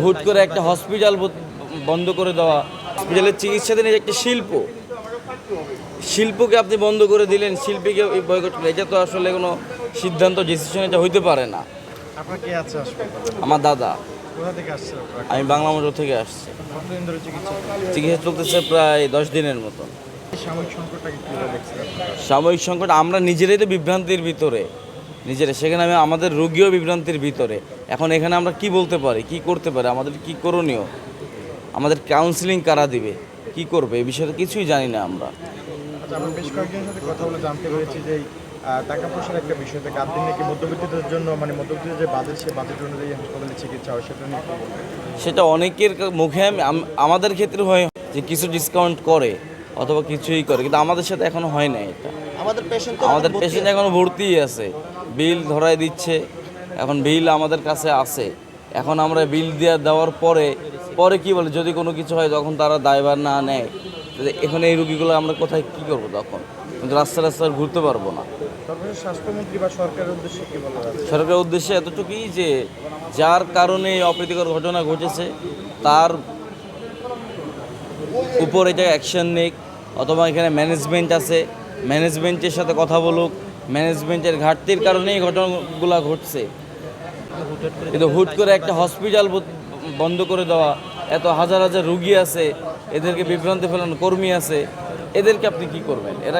হুট করে একটা হসপিটাল বন্ধ করে দেওয়া, হসপিটালের চিকিৎসাধীন একটা শিল্প, শিল্পকে আপনি বন্ধ করে দিলেন, শিল্পীকে বয়কট করলেন, এটা তো আসলে কোনো সিদ্ধান্ত ডিসিশন এটা হইতে পারে না। আপনার কে আছে হাসপাতালে? আমার দাদা। কোথা থেকে আসছে আপনারা? আমি বাংলা মোটর থেকে আসছি। কতদিন ধরে চিকিৎসা চিকিৎসা চলতেছে প্রায় 10 দিনের মতো। সাময়িক সংকটটাকে কীভাবে দেখছেন আপনারা? সাময়িক সংকট, আমরা নিজেরাই তো বিভ্রান্তির ভিতরে, নিজেরা সেখানে আমাদের রোগীও বিভ্রান্তির ভিতরে। এখন এখানে আমরা কি বলতে পারি, কি করতে পারি, আমাদের কি করণীয়, আমাদের কাউন্সিলিং কারা দিবে, কি করবে, এই বিষয়ে কিছুই জানি না আমরা। আচ্ছা, আমরা বেশ কয়েকজনের সাথে কথা বলে জানতে পেরেছি যে এই টাকা পয়সার একটা বিষয় থেকে আপনি নাকি মধ্যবিত্তদের জন্য মধ্যবিত্তের যে বাজেট সে বাজেট অনুযায়ী হাসপাতালে চিকিৎসা হয় সেটা নিয়ে কি বলবেন? সেটা অনেকের মুখে আমাদের ক্ষেত্রে হয় যে কিছু ডিসকাউন্ট করে অথবা কিছুই করে, কিন্তু আমাদের সাথে এখনো হয় না এটা। আমাদের পেশেন্ট এখনো ভর্তিই আছে, বিল ধরাই দিচ্ছে, এখন বিল আমাদের কাছে আছে। এখন আমরা বিল দেওয়ার পরে পরে কি বলে, যদি কোনো কিছু হয় তখন তারা দায়ভার না নেয়, এখন এই রুগীগুলো আমরা কোথায় কি করব তখন? কিন্তু রাস্তায় ঘুরতে পারবো না। সর্বশেষ স্বাস্থ্যমন্ত্রী বা সরকারের উদ্দেশ্যে কি বলা যাচ্ছে? সরকারের উদ্দেশ্যে এতটুকুই যে যার কারণে এই অপ্রীতিকর ঘটনা ঘটেছে তার উপর এটা অ্যাকশন নিক, অথবা এখানে ম্যানেজমেন্ট আছে, ম্যানেজমেন্টের সাথে কথা বলুক। ম্যানেজমেন্টের ঘাটতির কারণে এই ঘটনাগুলো ঘটছে। কিন্তু হুট করে একটা হসপিটাল বন্ধ করে দেওয়া, এত হাজার হাজার রুগী আছে, এদেরকে বিভ্রান্তি ফেলানো কর্মী আছে, এদেরকে আপনি কি করবেন? এরা